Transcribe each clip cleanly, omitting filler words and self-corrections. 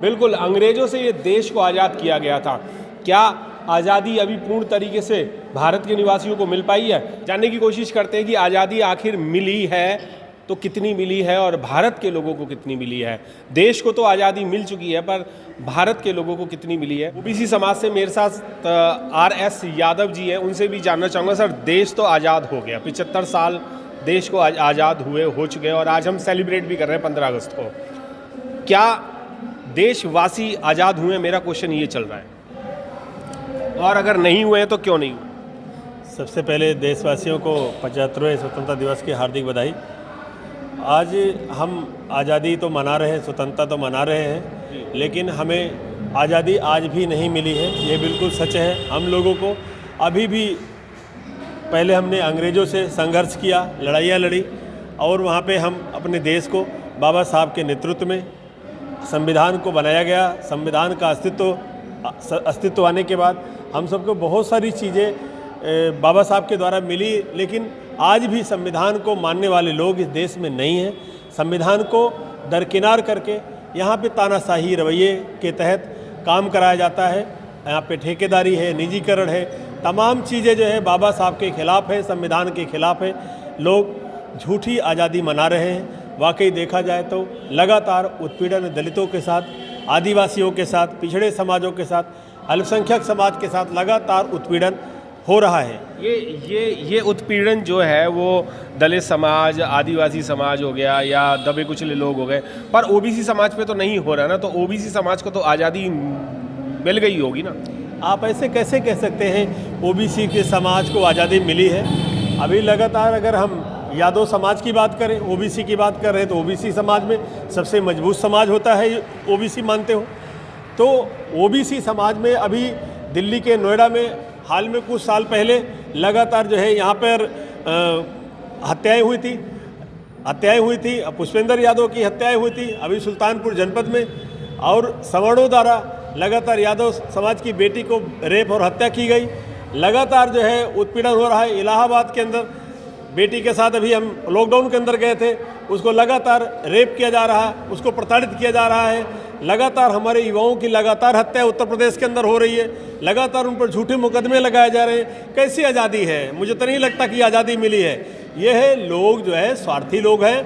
बिल्कुल, अंग्रेजों से ये देश को आज़ाद किया गया था। क्या आज़ादी अभी पूर्ण तरीके से भारत के निवासियों को मिल पाई है? जानने की कोशिश करते हैं कि आज़ादी आखिर मिली है तो कितनी मिली है और भारत के लोगों को कितनी मिली है। देश को तो आज़ादी मिल चुकी है, पर भारत के लोगों को कितनी मिली है। ओबीसी समाज से मेरे साथ आर.एस. यादव जी हैं, उनसे भी जानना चाहूँगा। सर, देश तो आज़ाद हो गया, 75 साल देश को आज़ाद हो चुके हैं और आज हम सेलिब्रेट भी कर रहे हैं 15 अगस्त को। क्या देशवासी आज़ाद हुए? मेरा क्वेश्चन ये चल रहा है, और अगर नहीं हुए हैं तो क्यों नहीं हुए? सबसे पहले देशवासियों को 75वें स्वतंत्रता दिवस की हार्दिक बधाई। आज हम आज़ादी तो मना रहे हैं, स्वतंत्रता तो मना रहे हैं, लेकिन हमें आज़ादी आज भी नहीं मिली है, ये बिल्कुल सच है। हम लोगों को अभी भी, पहले हमने अंग्रेज़ों से संघर्ष किया, लड़ाइयाँ लड़ी, और वहाँ पे हम अपने देश को बाबा साहब के नेतृत्व में संविधान को बनाया गया। संविधान का अस्तित्व आने के बाद हम सबको बहुत सारी चीज़ें बाबा साहब के द्वारा मिली, लेकिन आज भी संविधान को मानने वाले लोग इस देश में नहीं हैं। संविधान को दरकिनार करके यहाँ पे तानाशाही रवैये के तहत काम कराया जाता है। यहाँ पे ठेकेदारी है, निजीकरण है, तमाम चीज़ें जो है बाबा साहब के खिलाफ है, संविधान के खिलाफ है। लोग झूठी आज़ादी मना रहे हैं। वाकई देखा जाए तो लगातार उत्पीड़न दलितों के साथ, आदिवासियों के साथ, पिछड़े समाजों के साथ, अल्पसंख्यक समाज के साथ लगातार उत्पीड़न हो रहा है। ये उत्पीड़न जो है वो दलित समाज, आदिवासी समाज हो गया या दबे कुचले लोग हो गए, पर ओबीसी समाज पे तो नहीं हो रहा ना। तो ओबीसी समाज को तो आज़ादी मिल गई होगी ना। आप ऐसे कैसे कह सकते हैं ओबीसी के समाज को आज़ादी मिली है? अभी लगातार अगर हम यादव समाज की बात करें, ओबीसी की बात कर रहे हैं, तो ओबीसी समाज में सबसे मजबूत समाज होता है ओबीसी, मानते हो? तो ओबीसी समाज में अभी दिल्ली के नोएडा में हाल में कुछ साल पहले लगातार जो है यहाँ पर हत्याएं हुई थी। पुष्पेंद्र यादव की हत्याएं हुई थी अभी सुल्तानपुर जनपद में, और सवर्णों द्वारा लगातार यादव समाज की बेटी को रेप और हत्या की गई। लगातार जो है उत्पीड़न हो रहा है। इलाहाबाद के अंदर बेटी के साथ अभी हम लॉकडाउन के अंदर गए थे, उसको लगातार रेप किया जा रहा है, उसको प्रताड़ित किया जा रहा है। लगातार हमारे युवाओं की लगातार हत्या उत्तर प्रदेश के अंदर हो रही है। लगातार उन पर झूठे मुकदमे लगाए जा रहे हैं। कैसी आज़ादी है? मुझे तो नहीं लगता कि आज़ादी मिली है। ये है, लोग जो है स्वार्थी लोग हैं,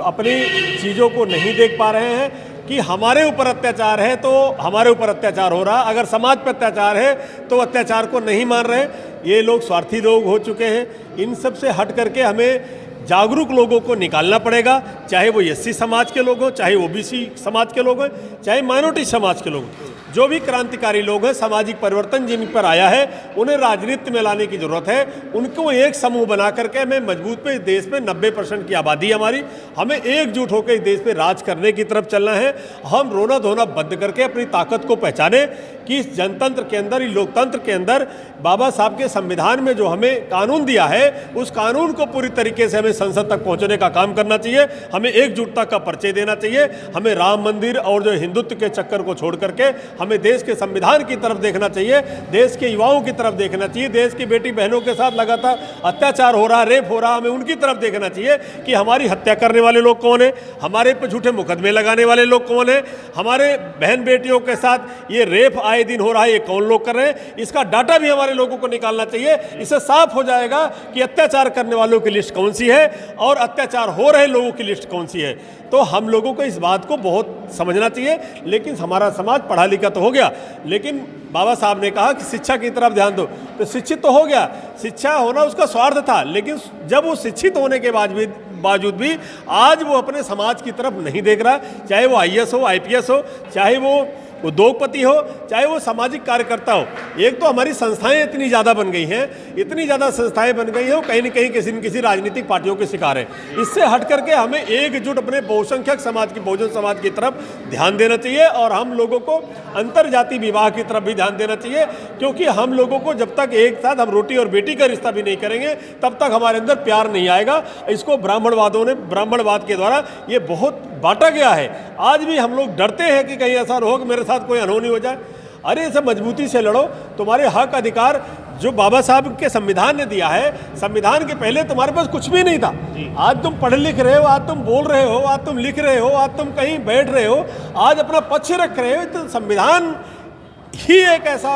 अपनी चीज़ों को नहीं देख पा रहे हैं कि हमारे ऊपर अत्याचार है तो हमारे ऊपर अत्याचार हो रहा, अगर समाज पर अत्याचार है तो अत्याचार को नहीं मान रहे। ये लोग स्वार्थी लोग हो चुके हैं। इन सब से हट करके हमें जागरूक लोगों को निकालना पड़ेगा, चाहे वो एससी समाज के लोग हों, चाहे ओबीसी समाज के लोग हों, चाहे माइनॉरिटी समाज के लोग हों। जो भी क्रांतिकारी लोग हैं, सामाजिक परिवर्तन जिन पर आया है, उन्हें राजनीति में लाने की जरूरत है। उनको एक समूह बना करके हमें मजबूत पे, देश में 90% की आबादी हमारी, हमें एकजुट होकर इस देश में राज करने की तरफ चलना है। हम रोना धोना बंद करके अपनी ताकत को पहचाने कि इस जनतंत्र के अंदर, लोकतंत्र के अंदर बाबा साहब के संविधान में जो हमें कानून दिया है, उस कानून को पूरी तरीके से हमें संसद तक पहुंचाने का काम करना चाहिए। हमें एकजुटता का परिचय देना चाहिए। हमें राम मंदिर और जो हिंदुत्व के चक्कर को छोड़ करके हमें देश के संविधान की तरफ देखना चाहिए, देश के युवाओं की तरफ देखना चाहिए। देश की बेटी बहनों के साथ लगातार अत्याचार हो रहा, रेप हो रहा, हमें उनकी तरफ देखना चाहिए कि हमारी हत्या करने वाले लोग कौन है, हमारे पर झूठे मुकदमे लगाने वाले लोग कौन है, हमारे बहन बेटियों के साथ ये रेप आए दिन हो रहा है, ये कौन लोग कर रहे हैं। इसका डाटा भी हमारे लोगों को निकालना चाहिए। इससे साफ हो जाएगा कि अत्याचार करने वालों की लिस्ट कौन सी है और अत्याचार हो रहे लोगों की लिस्ट कौन सी है। तो हम लोगों को इस बात को बहुत समझना चाहिए। लेकिन हमारा समाज पढ़ा लिखा तो हो गया, लेकिन बाबा साहब ने कहा कि शिक्षा की तरफ ध्यान दो, तो शिक्षित तो हो गया। शिक्षा होना उसका स्वार्थ था, लेकिन जब वो शिक्षित होने के बावजूद भी आज वो अपने समाज की तरफ नहीं देख रहा, चाहे वो आईएएस हो, आईपीएस हो, चाहे वो उद्योगपति हो, चाहे वो सामाजिक कार्यकर्ता हो। एक तो हमारी संस्थाएं इतनी ज़्यादा बन गई हैं, इतनी ज़्यादा संस्थाएं बन गई हैं, वो कहीं न कहीं किसी न किसी राजनीतिक पार्टियों के शिकार है। इससे हट करके हमें एकजुट अपने बहुसंख्यक समाज की, बहुजन समाज की तरफ ध्यान देना चाहिए, और हम लोगों को अंतरजातीय विवाह की तरफ भी ध्यान देना चाहिए। क्योंकि हम लोगों को जब तक एक साथ हम रोटी और बेटी का रिश्ता भी नहीं करेंगे, तब तक हमारे अंदर प्यार नहीं आएगा। इसको ब्राह्मणवाद के द्वारा ये बहुत बांटा गया है। आज भी हम लोग डरते हैं कि कहीं ऐसा हो कि मेरे साथ कोई अनहोनी हो जाए। अरे सब मजबूती से लड़ो, तुम्हारे हक अधिकार जो बाबा साहब के संविधान ने दिया है, संविधान के पहले तुम्हारे पास कुछ भी नहीं था। आज तुम पढ़ लिख रहे हो, आज तुम बोल रहे हो, आज तुम लिख रहे हो, आज तुम कहीं बैठ रहे हो, आज अपना पक्ष रख रहे हो, तो संविधान ही एक ऐसा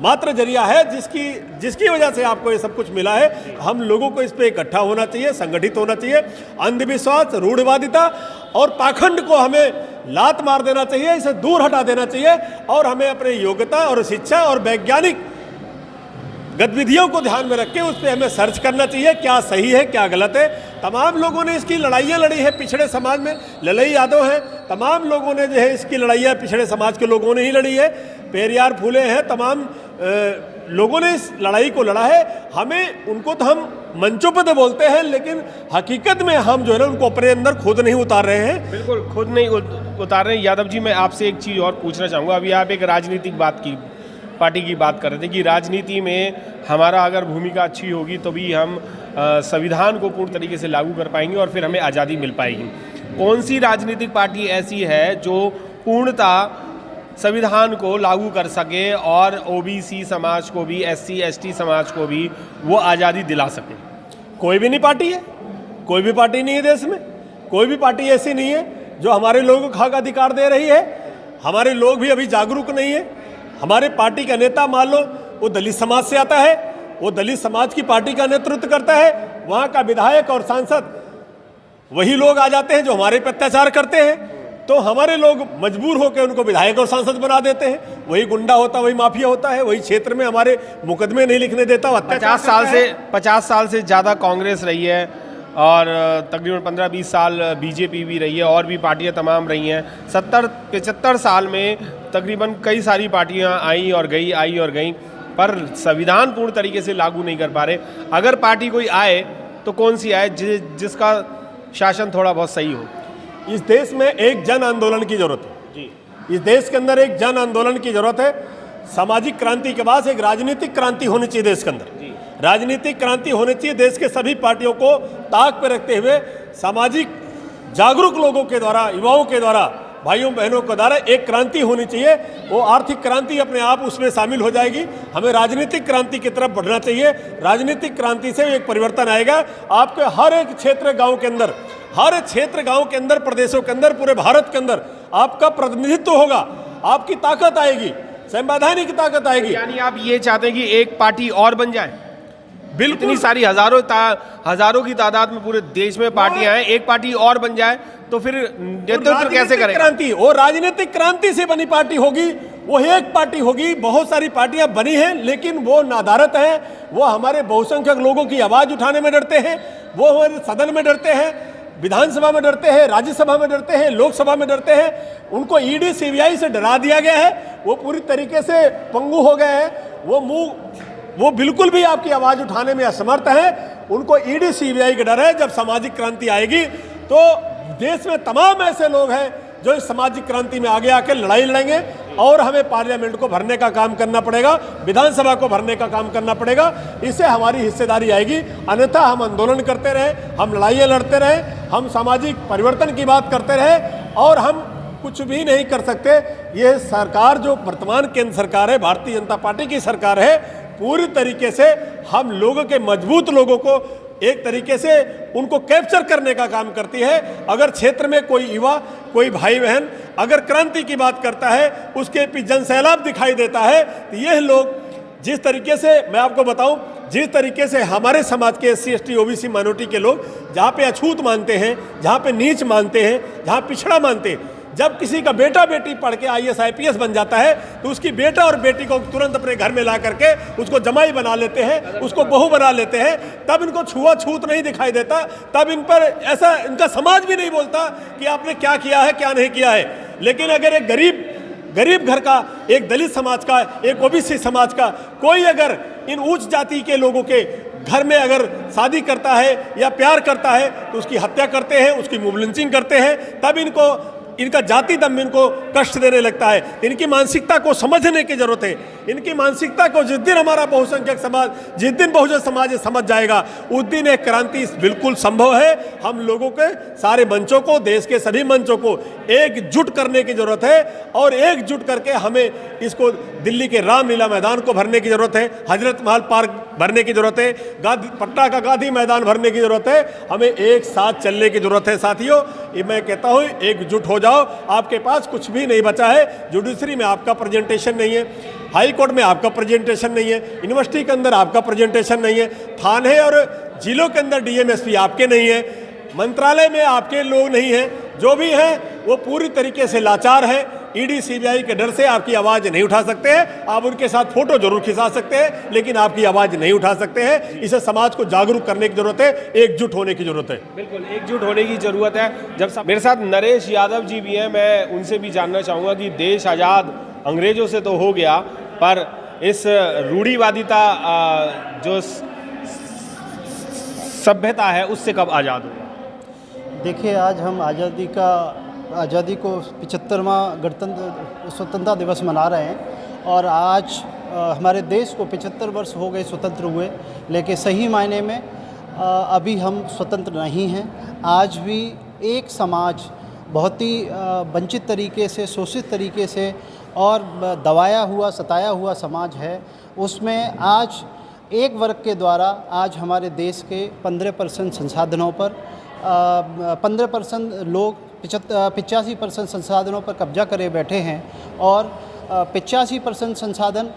मात्र जरिया है जिसकी वजह से आपको ये सब कुछ मिला है। हम लोगों को इस पे इकट्ठा होना चाहिए, संगठित होना चाहिए। अंधविश्वास, रूढ़वादिता और पाखंड को हमें लात मार देना चाहिए, इसे दूर हटा देना चाहिए और हमें अपनी योग्यता और शिक्षा और वैज्ञानिक गतिविधियों को ध्यान में रख के उस पर हमें सर्च करना चाहिए, क्या सही है क्या गलत है। तमाम लोगों ने इसकी लड़ाइयाँ लड़ी है, पिछड़े समाज में ललई यादव हैं, तमाम लोगों ने जो है इसकी लड़ाइयाँ पिछड़े समाज के लोगों ने ही लड़ी है। पेरियार फूले हैं, तमाम लोगों ने इस लड़ाई को लड़ा है। हमें उनको तो हम मंचों पर तो बोलते हैं, लेकिन हकीकत में हम जो है ना उनको अपने अंदर खुद नहीं उतार रहे हैं। बिल्कुल खुद नहीं उतार रहे हैं। यादव जी, मैं आपसे एक चीज़ और पूछना चाहूँगा। अभी आप एक राजनीतिक पार्टी की बात कर रहे थे कि राजनीति में हमारा अगर भूमिका अच्छी होगी तो भी हम संविधान को पूर्ण तरीके से लागू कर पाएंगे और फिर हमें आज़ादी मिल पाएगी। कौन सी राजनीतिक पार्टी ऐसी है जो पूर्णतः संविधान को लागू कर सके और ओबीसी समाज को भी, एससी एसटी समाज को भी वो आज़ादी दिला सके? कोई भी नहीं पार्टी है, कोई भी पार्टी नहीं है देश में, कोई भी पार्टी ऐसी नहीं है जो हमारे लोगों को हक अधिकार दे रही है। हमारे लोग भी अभी जागरूक नहीं है। हमारे पार्टी का नेता मान लो वो दलित समाज से आता है, वो दलित समाज की पार्टी का नेतृत्व करता है, वहाँ का विधायक और सांसद वही लोग आ जाते हैं जो हमारे पर अत्याचार करते हैं, तो हमारे लोग मजबूर होकर उनको विधायक और सांसद बना देते हैं। वही गुंडा होता, वही माफिया होता है, वही क्षेत्र में हमारे मुकदमे नहीं लिखने देता। 50 साल से ज़्यादा कांग्रेस रही है और तकरीबन 15-20 साल बीजेपी भी रही है और भी पार्टियां तमाम रही हैं। 70-75 साल में तकरीबन कई सारी पार्टियां आई और गई, पर संविधान पूर्ण तरीके से लागू नहीं कर पा रहे। अगर पार्टी कोई आए तो कौन सी आए जिसका शासन थोड़ा बहुत सही हो? इस देश में एक जन आंदोलन की जरूरत है जी। इस देश के अंदर एक जन आंदोलन की जरूरत है। सामाजिक क्रांति के बाद एक राजनीतिक क्रांति होनी चाहिए देश के अंदर। राजनीतिक क्रांति होनी चाहिए। देश के सभी पार्टियों को ताक पर रखते हुए सामाजिक जागरूक लोगों के द्वारा, युवाओं के द्वारा, भाइयों बहनों के द्वारा एक क्रांति होनी चाहिए। वो आर्थिक क्रांति अपने आप उसमें शामिल हो जाएगी। हमें राजनीतिक क्रांति की तरफ बढ़ना चाहिए। राजनीतिक क्रांति से एक परिवर्तन आएगा। आपके हर एक क्षेत्र गांव के अंदर, हर क्षेत्र गांव के अंदर, प्रदेशों के अंदर, पूरे भारत के अंदर आपका प्रतिनिधित्व होगा। आपकी ताकत आएगी, संवैधानिक ताकत आएगी। यानी आप ये चाहते हैं कि एक पार्टी और बन जाए? बिल्कुल। इतनी सारी हजारों की तादाद में पूरे देश में पार्टियां हैं, एक पार्टी और बन जाए तो फिर नेतृत्व कैसे करेगा? क्रांति और राजनीतिक क्रांति से बनी पार्टी होगी, वो एक पार्टी होगी। बहुत सारी पार्टियां बनी हैं लेकिन वो नादारत हैं। वो हमारे बहुसंख्यक लोगों की आवाज उठाने में डरते हैं, वो हमारे सदन में डरते हैं, विधानसभा में डरते हैं, राज्यसभा में डरते हैं, लोकसभा में डरते हैं। उनको ईडी सीबीआई से डरा दिया गया है। वो पूरी तरीके से पंगु हो गए हैं। वो बिल्कुल भी आपकी आवाज उठाने में असमर्थ है। उनको ईडी सीबीआई का डर है। जब सामाजिक क्रांति आएगी तो देश में तमाम ऐसे लोग हैं जो इस सामाजिक क्रांति में आगे आकर लड़ाई लड़ेंगे और हमें पार्लियामेंट को भरने का काम करना पड़ेगा, विधानसभा को भरने का काम करना पड़ेगा। इससे हमारी हिस्सेदारी आएगी। अन्यथा हम आंदोलन करते रहे, हम लड़ाइयाँ लड़ते रहे, हम सामाजिक परिवर्तन की बात करते रहे और हम कुछ भी नहीं कर सकते। ये सरकार जो वर्तमान केंद्र सरकार है, भारतीय जनता पार्टी की सरकार है, पूरी तरीके से हम लोगों के मजबूत लोगों को एक तरीके से उनको कैप्चर करने का काम करती है। अगर क्षेत्र में कोई युवा, कोई भाई बहन अगर क्रांति की बात करता है, उसके पीछे जनसैलाब दिखाई देता है, तो यह लोग जिस तरीके से, मैं आपको बताऊं, जिस तरीके से हमारे समाज के एससी एसटी ओबीसी माइनॉरिटी के लोग जहाँ पे अछूत मानते हैं, जहाँ पे नीच मानते हैं, जहाँ पिछड़ा मानते हैं, जब किसी का बेटा बेटी पढ़ के IAS IPS बन जाता है तो उसकी बेटा और बेटी को तुरंत अपने घर में ला करके उसको जमाई बना लेते हैं, उसको बहू बना लेते हैं। तब इनको छुआछूत नहीं दिखाई देता, तब इन पर ऐसा इनका समाज भी नहीं बोलता कि आपने क्या किया है क्या नहीं किया है। लेकिन अगर एक गरीब घर का, एक दलित समाज का, एक ओबीसी समाज का कोई अगर इन उच्च जाति के लोगों के घर में अगर शादी करता है या प्यार करता है तो उसकी हत्या करते हैं, उसकी मुंह लिंचिंग करते हैं। तब इनको इनका जाति दम इनको कष्ट देने लगता है। इनकी मानसिकता को समझने की जरूरत है। इनकी मानसिकता को जिस दिन हमारा बहुसंख्यक समाज, जिस दिन बहुजन समाज समझ जाएगा, उस दिन एक क्रांति बिल्कुल संभव है। हम लोगों के सारे मंचों को, देश के सभी मंचों को एकजुट करने की जरूरत है और एकजुट करके हमें इसको दिल्ली के रामलीला मैदान को भरने की जरूरत है, हजरत महल पार्क भरने की जरूरत है, पटना का गांधी मैदान भरने की जरूरत है। हमें एक साथ चलने की जरूरत है साथियों। ये मैं कहता हूँ, एकजुट हो जाओ। आपके पास कुछ भी नहीं बचा है। जुडिशरी में आपका प्रेजेंटेशन नहीं है, हाई कोर्ट में आपका प्रेजेंटेशन नहीं है, यूनिवर्सिटी के अंदर आपका प्रेजेंटेशन नहीं है, थाने और जिलों के अंदर डीएम-एसपी आपके नहीं है, मंत्रालय में आपके लोग नहीं हैं। जो भी हैं वो पूरी तरीके से लाचार है। ईडी सीबीआई के डर से आपकी आवाज़ नहीं उठा सकते हैं। आप उनके साथ फोटो जरूर खिंचा सकते हैं, लेकिन आपकी आवाज़ नहीं उठा सकते हैं। इसे समाज को जागरूक करने की जरूरत है, एकजुट होने की जरूरत है। बिल्कुल एकजुट होने की जरूरत है। जब मेरे साथ नरेश यादव जी भी हैं, मैं उनसे भी जानना चाहूँगा कि देश आज़ाद अंग्रेजों से तो हो गया, पर इस रूढ़िवादिता जो सभ्यता है उससे कब आज़ाद हुआ? देखिए, आज हम आज़ादी को 75वां स्वतंत्रता दिवस मना रहे हैं और आज हमारे देश को 75 वर्ष हो गए स्वतंत्र हुए, लेकिन सही मायने में अभी हम स्वतंत्र नहीं हैं। आज भी एक समाज बहुत ही वंचित तरीके से, शोषित तरीके से और दबाया हुआ, सताया हुआ समाज है। उसमें आज एक वर्ग के द्वारा आज हमारे देश के 15% संसाधनों पर 15% लोग 85% संसाधनों पर कब्जा करे बैठे हैं और 85% संसाधन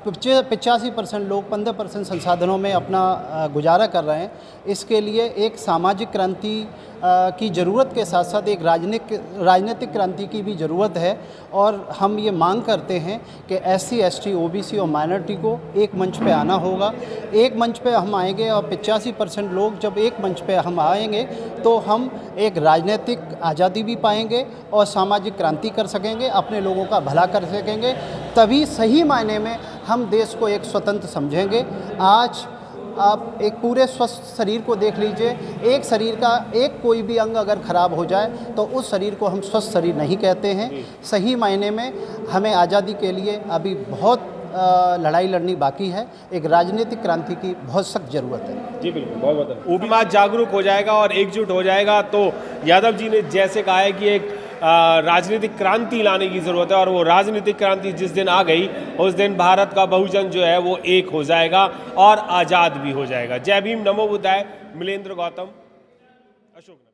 85% लोग 15% संसाधनों में अपना गुजारा कर रहे हैं। इसके लिए एक सामाजिक क्रांति की ज़रूरत के साथ साथ एक राजनीतिक क्रांति की भी ज़रूरत है और हम ये मांग करते हैं कि SC, ST, OBC और माइनॉरिटी को एक मंच पे आना होगा। एक मंच पे हम आएंगे और 85% लोग जब एक मंच पे हम आएंगे तो हम एक राजनीतिक आज़ादी भी पाएंगे और सामाजिक क्रांति कर सकेंगे, अपने लोगों का भला कर सकेंगे। तभी सही मायने में हम देश को एक स्वतंत्र समझेंगे। आज आप एक पूरे स्वस्थ शरीर को देख लीजिए। एक शरीर का एक कोई भी अंग अगर ख़राब हो जाए तो उस शरीर को हम स्वस्थ शरीर नहीं कहते हैं। सही मायने में हमें आज़ादी के लिए अभी बहुत लड़ाई लड़नी बाकी है। एक राजनीतिक क्रांति की बहुत सख्त ज़रूरत है। जी बिल्कुल, बहुत बहुत। वो भी समाज जागरूक हो जाएगा और एकजुट हो जाएगा तो यादव जी ने जैसे कहा है कि एक राजनीतिक क्रांति लाने की ज़रूरत है और वो राजनीतिक क्रांति जिस दिन आ गई उस दिन भारत का बहुजन जो है वो एक हो जाएगा और आज़ाद भी हो जाएगा। जय भीम, नमो बुद्धाय। मिलेंद्र गौतम, अशोक।